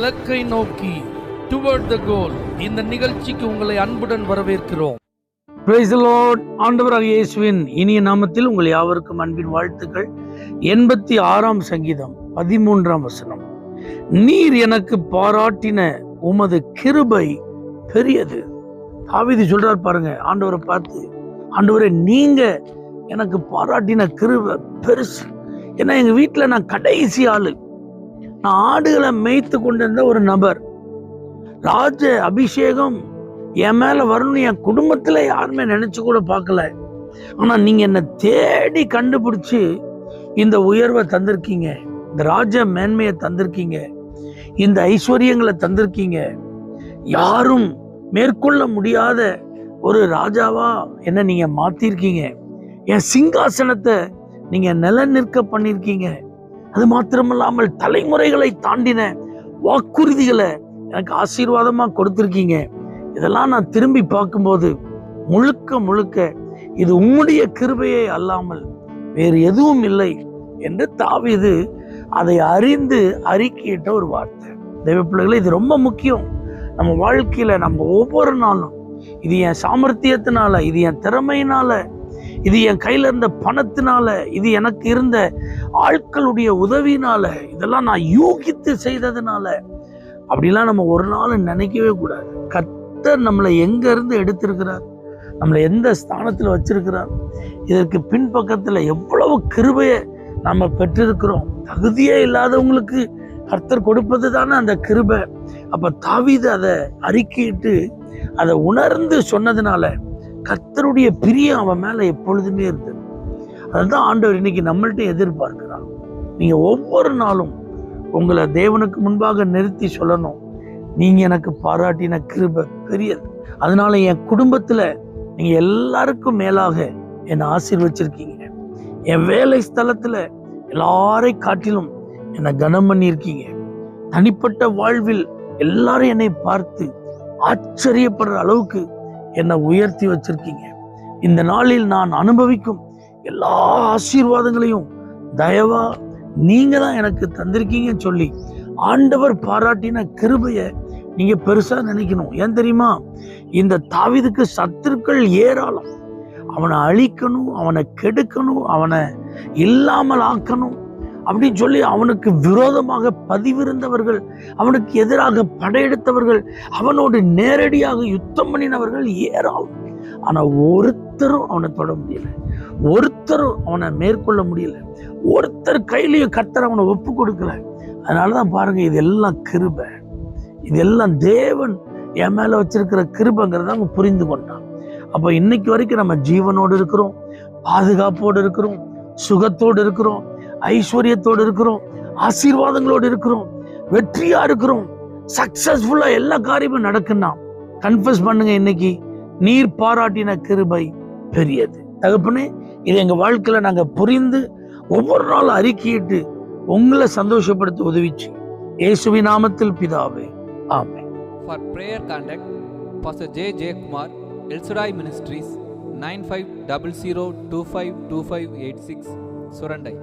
இலக்கை நோக்கி டுவர்ட் த கோல். இந்த நிகழ்ச்சிக்கு உங்களை அன்புடன் வரவேற்கிறோம். Praise the Lord. ஆண்டவராகிய இயேசுவின் இனிய நாமத்தில் உங்கள் யாவருக்கும் அன்பின் வாழ்த்துக்கள். 86ஆம் சங்கீதம் 13ஆம் வசனம். நீர் எனக்கு பாராட்டின உமது கிருபை பெரியது. தாவீது சொல்றார் பாருங்க, ஆண்டவரை பார்த்து, ஆண்டவரே நீங்க எனக்கு பாராட்டின கிருபை பெருசு. ஏன்னா எங்க வீட்டுல நான் கடைசி ஆளு. நான் ஆடுகளை மேய்த்து கொண்டிருந்த ஒரு நபர். ராஜ அபிஷேகம் என் மேல வரணும்னு என் குடும்பத்துல யாருமே நினைச்சு கூட பார்க்கல. ஆனா நீங்க என்னை தேடி கண்டுபிடிச்சு இந்த உயர்வை தந்திருக்கீங்க, இந்த ராஜ மேன்மையை தந்திருக்கீங்க, இந்த ஐஸ்வர்யங்களை தந்திருக்கீங்க. யாரும் மேற்கொள்ள முடியாத ஒரு ராஜாவா என்ன நீங்க மாத்திருக்கீங்க. என் சிங்காசனத்தை நீங்க நிலநிற்க பண்ணிருக்கீங்க. அது மாத்திரமல்லாமல் தலைமுறைகளை தாண்டின வாக்குறுதிகளை எனக்கு ஆசீர்வாதமா கொடுத்திருக்கீங்க. இதெல்லாம் நான் திரும்பி பார்க்கும்போது முழுக்க முழுக்க இது உம்முடைய கிருபையே அல்லாமல் வேறு எதுவும் இல்லை என்று தாவீது அதை அறிந்து அறிக்கையிட்ட ஒரு வார்த்தை. தெய்வ பிள்ளைகளே, இது ரொம்ப முக்கியம். நம்ம வாழ்க்கையில நம்ம ஒவ்வொரு நாளும் இது என் சாமர்த்தியத்தினால, இது என் திறமையினால, இது என் கையில இருந்த பணத்தினால, இது எனக்கு இருந்த ஆட்களுடைய உதவினால, இதெல்லாம் நான் யூகித்து செய்ததுனால அப்படிலாம் நம்ம ஒரு நாள் நினைக்கவே கூடாது. கர்த்தர் நம்மளை எங்க இருந்து எடுத்திருக்கிறார், நம்மளை எந்த ஸ்தானத்துல வச்சிருக்கிறார், இதற்கு பின்பக்கத்துல எவ்வளவு கிருபையை நம்ம பெற்றிருக்கிறோம். தகுதியே இல்லாதவங்களுக்கு கர்த்தர் கொடுப்பது தானே அந்த கிருபை. அப்ப தாவீது அதை அறிக்கையிட்டு அதை உணர்ந்து சொன்னதுனால கர்த்தருடைய பிரியம் அவன் மேல எப்பொழுதுமே இருந்தது. அதுதான் ஆண்டவர் இன்னைக்கு நம்மள்ட்ட எதிர்பார்க்கிறார். நீங்க ஒவ்வொரு நாளும் உங்களை தேவனுக்கு முன்பாக நிறுத்தி சொல்லணும், நீங்க எனக்கு பாராட்டின கிருபை பெரியது. அதனால என் குடும்பத்துல நீங்க எல்லாருக்கும் மேலாக என்னை ஆசீர்வச்சிருக்கீங்க. என் வேலை ஸ்தலத்துல எல்லாரை காட்டிலும் என்னை கனம் பண்ணியிருக்கீங்க. தனிப்பட்ட வாழ்வில் எல்லாரும் என்னை பார்த்து ஆச்சரியப்படுற அளவுக்கு என்னை உயர்த்தி வச்சிருக்கீங்க. இந்த நாளில் நான் அனுபவிக்கும் எல்லா ஆசீர்வாதங்களையும் தயவா நீங்க தான் எனக்கு தந்திருக்கீங்கன்னு சொல்லி ஆண்டவர் பாராட்டின கிருபையை நீங்க பெருசா நினைக்கணும். ஏன் தெரியுமா? இந்த தாவீதுக்கு சத்துருக்கள் ஏராளம். அவனை அழிக்கணும், அவனை கெடுக்கணும், அவனை இல்லாமல் ஆக்கணும் அப்படின்னு சொல்லி அவனுக்கு விரோதமாக பதிவிருந்தவர்கள், அவனுக்கு எதிராக படையெடுத்தவர்கள், அவனோடு நேரடியாக யுத்தம் பண்ணினவர்கள் ஏராளம். ஆனா ஒருத்தரும் அவனை தொட முடியல, ஒருத்தரும் அவனை மேற்கொள்ள முடியல, ஒருத்தர் கையிலையும் கர்த்தர் அவனை ஒப்பு கொடுக்கல. அதனாலதான் பாருங்க, இதெல்லாம் கிருபை, இதெல்லாம் தேவன் என் மேல வச்சிருக்கிற கிருபைங்கிறத அவங்க புரிந்து கொண்டான். அப்ப இன்னைக்கு வரைக்கும் நம்ம ஜீவனோடு இருக்கிறோம், பாதுகாப்போடு இருக்கிறோம், சுகத்தோடு இருக்கிறோம், ஐஸ்வர்யத்தோடு இருக்கிறோம், ஆசீர்வாதங்களோடு இருக்கிறோம், வெற்றியா இருக்கிறோம், சக்சஸ்ஃபுல்லா எல்லா காரியமும் நடக்குன்னா கன்ஃபஸ் பண்ணுங்க, இன்னைக்கு நீர் பாராட்டின கிருபை பெரியது. தகப்பனே, இது எங்க வாழ்க்கையில நாங்க புரிந்து ஒவ்வொரு நாளும் அறிக்கையிட்டு உங்களை சந்தோஷப்படுத்த உதவிச்சு இயேசுவின் நாமத்தில் பிதாவே, ஆமென். For prayer contact Pastor J. J. Kumar, El Shaddai Ministries, 9500252586, Surandai.